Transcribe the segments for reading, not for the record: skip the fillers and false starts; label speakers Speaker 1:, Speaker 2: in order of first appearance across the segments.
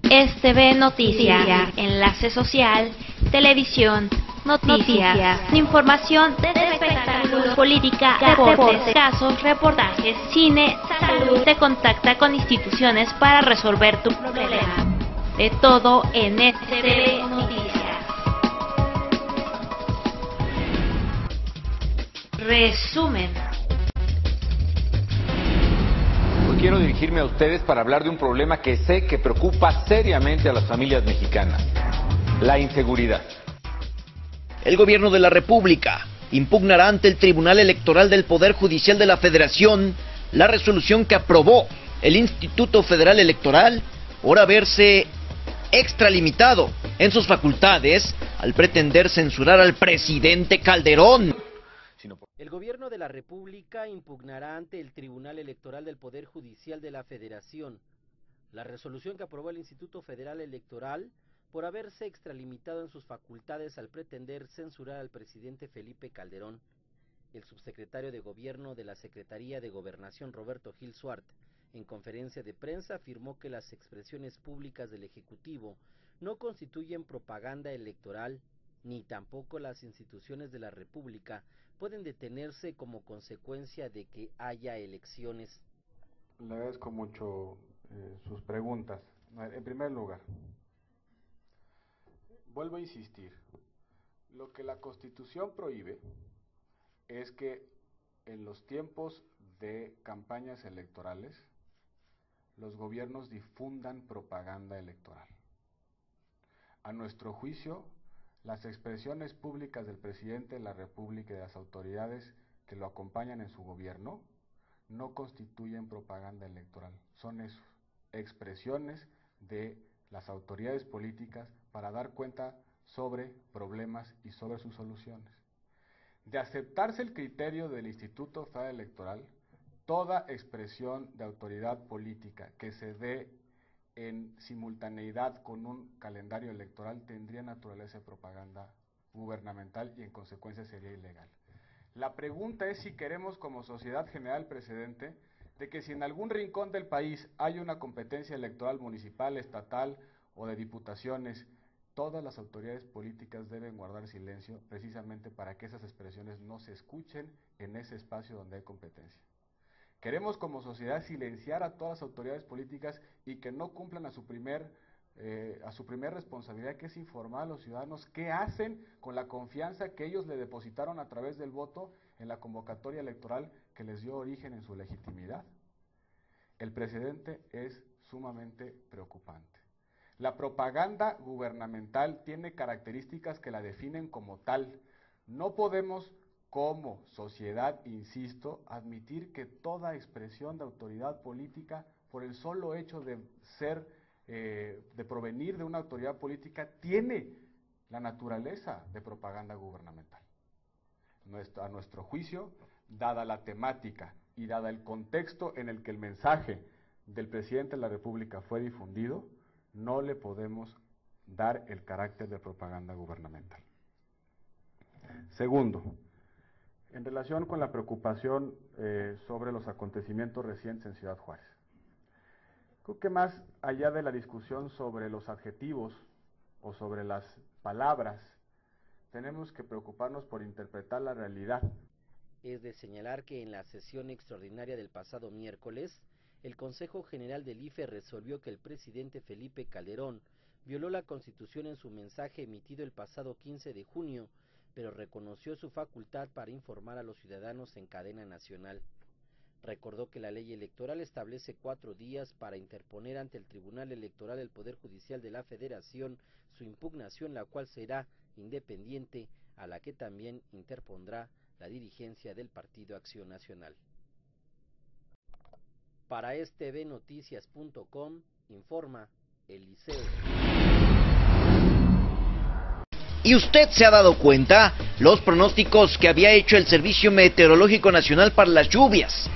Speaker 1: STV Noticias, enlace social, televisión, noticias, información de espectáculos, política, deportes, casos, reportajes, cine, salud. Te contacta con instituciones para resolver tu problema. De todo en STV Noticias. Resumen.
Speaker 2: Hoy quiero dirigirme a ustedes para hablar de un problema que sé que preocupa seriamente a las familias mexicanas: la inseguridad.
Speaker 3: El gobierno de la República impugnará ante el Tribunal Electoral del Poder Judicial de la Federación la resolución que aprobó el Instituto Federal Electoral por haberse extralimitado en sus facultades al pretender censurar al presidente Calderón.
Speaker 4: El gobierno de la República impugnará ante el Tribunal Electoral del Poder Judicial de la Federación la resolución que aprobó el Instituto Federal Electoral por haberse extralimitado en sus facultades al pretender censurar al presidente Felipe Calderón. El subsecretario de Gobierno de la Secretaría de Gobernación, Roberto Gil Suart, en conferencia de prensa afirmó que las expresiones públicas del Ejecutivo no constituyen propaganda electoral, ni tampoco las instituciones de la República pueden detenerse como consecuencia de que haya elecciones.
Speaker 5: Le agradezco mucho sus preguntas. En primer lugar, vuelvo a insistir, lo que la Constitución prohíbe es que en los tiempos de campañas electorales los gobiernos difundan propaganda electoral. A nuestro juicio, las expresiones públicas del presidente de la República y de las autoridades que lo acompañan en su gobierno no constituyen propaganda electoral, son eso, expresiones de las autoridades políticas para dar cuenta sobre problemas y sobre sus soluciones. De aceptarse el criterio del Instituto Federal Electoral, toda expresión de autoridad política que se dé en simultaneidad con un calendario electoral tendría naturaleza de propaganda gubernamental y en consecuencia sería ilegal. La pregunta es si queremos como sociedad generar el precedente de que si en algún rincón del país hay una competencia electoral municipal, estatal o de diputaciones, todas las autoridades políticas deben guardar silencio precisamente para que esas expresiones no se escuchen en ese espacio donde hay competencia. Queremos como sociedad silenciar a todas las autoridades políticas y que no cumplan a su primer responsabilidad, que es informar a los ciudadanos qué hacen con la confianza que ellos le depositaron a través del voto en la convocatoria electoral que les dio origen en su legitimidad. El precedente es sumamente preocupante. La propaganda gubernamental tiene características que la definen como tal. No podemos, como sociedad, insisto, admitir que toda expresión de autoridad política, por el solo hecho de ser, de provenir de una autoridad política, tiene la naturaleza de propaganda gubernamental. A nuestro juicio, dada la temática y dada el contexto en el que el mensaje del presidente de la República fue difundido, no le podemos dar el carácter de propaganda gubernamental. Segundo, en relación con la preocupación sobre los acontecimientos recientes en Ciudad Juárez. Creo que más allá de la discusión sobre los adjetivos o sobre las palabras, tenemos que preocuparnos por interpretar la realidad.
Speaker 4: Es de señalar que en la sesión extraordinaria del pasado miércoles, el Consejo General del IFE resolvió que el presidente Felipe Calderón violó la Constitución en su mensaje emitido el pasado 15 de junio, pero reconoció su facultad para informar a los ciudadanos en cadena nacional. Recordó que la ley electoral establece 4 días para interponer ante el Tribunal Electoral del Poder Judicial de la Federación su impugnación, la cual será independiente, a la que también interpondrá la dirigencia del Partido Acción Nacional. Para stvnoticias.com informa Eliseo.
Speaker 3: ¿Y usted se ha dado cuenta? Los pronósticos que había hecho el Servicio Meteorológico Nacional para las lluvias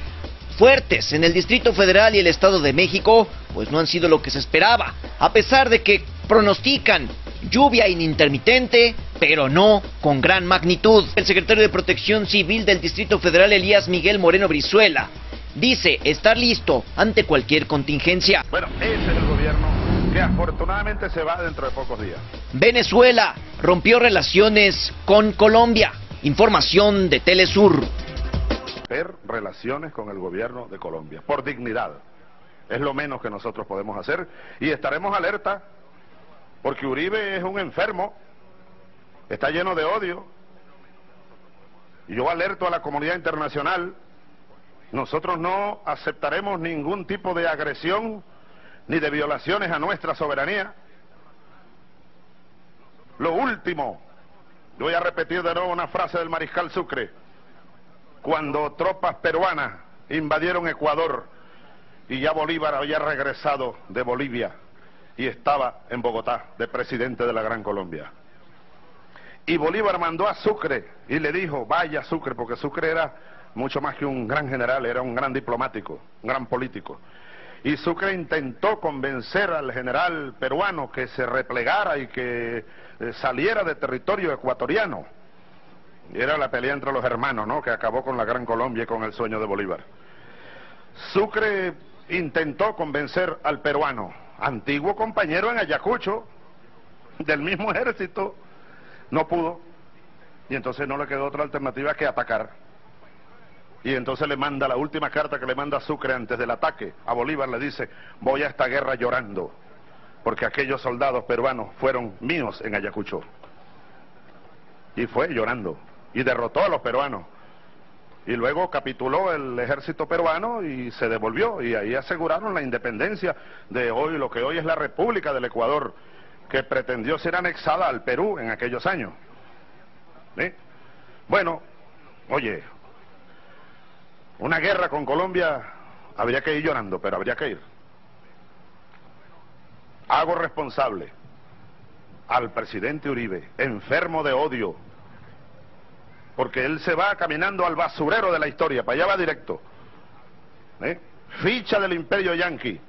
Speaker 3: fuertes en el Distrito Federal y el Estado de México, pues no han sido lo que se esperaba, a pesar de que pronostican lluvia intermitente, pero no con gran magnitud. El secretario de Protección Civil del Distrito Federal, Elías Miguel Moreno Brizuela, dice estar listo ante cualquier contingencia.
Speaker 6: Bueno, ese es el gobierno que afortunadamente se va dentro de pocos días.
Speaker 3: Venezuela rompió relaciones con Colombia. Información de Telesur.
Speaker 6: Relaciones con el gobierno de Colombia, por dignidad. Es lo menos que nosotros podemos hacer y estaremos alerta porque Uribe es un enfermo, está lleno de odio. Y yo alerto a la comunidad internacional, nosotros no aceptaremos ningún tipo de agresión ni de violaciones a nuestra soberanía. Lo último, voy a repetir de nuevo una frase del mariscal Sucre, cuando tropas peruanas invadieron Ecuador y ya Bolívar había regresado de Bolivia y estaba en Bogotá de presidente de la Gran Colombia. Y Bolívar mandó a Sucre y le dijo, vaya Sucre, porque Sucre era mucho más que un gran general, era un gran diplomático, un gran político. Y Sucre intentó convencer al general peruano que se replegara y que saliera de territorio ecuatoriano. Era la pelea entre los hermanos, ¿no?, que acabó con la Gran Colombia y con el sueño de Bolívar. Sucre intentó convencer al peruano, antiguo compañero en Ayacucho, del mismo ejército, no pudo, y entonces no le quedó otra alternativa que atacar. Y entonces le manda la última carta que le manda Sucre antes del ataque a Bolívar, le dice, voy a esta guerra llorando, porque aquellos soldados peruanos fueron míos en Ayacucho. Y fue llorando, y derrotó a los peruanos. Y luego capituló el ejército peruano y se devolvió, y ahí aseguraron la independencia de hoy, lo que hoy es la República del Ecuador, que pretendió ser anexada al Perú en aquellos años. ¿Sí? Bueno, oye, una guerra con Colombia habría que ir llorando, pero habría que ir. Hago responsable al presidente Uribe, enfermo de odio, porque él se va caminando al basurero de la historia, para allá va directo. Ficha del imperio yanqui,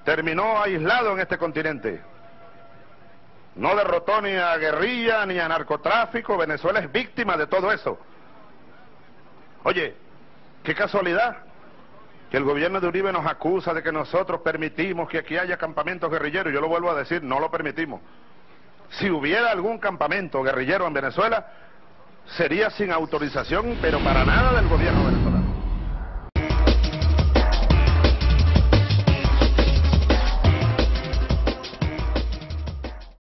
Speaker 6: terminó aislado en este continente, no derrotó ni a guerrilla ni a narcotráfico. Venezuela es víctima de todo eso. Oye, qué casualidad que el gobierno de Uribe nos acusa de que nosotros permitimos que aquí haya campamentos guerrilleros. Yo lo vuelvo a decir, no lo permitimos. Si hubiera algún campamento guerrillero en Venezuela, sería sin autorización, pero para nada del gobierno venezolano.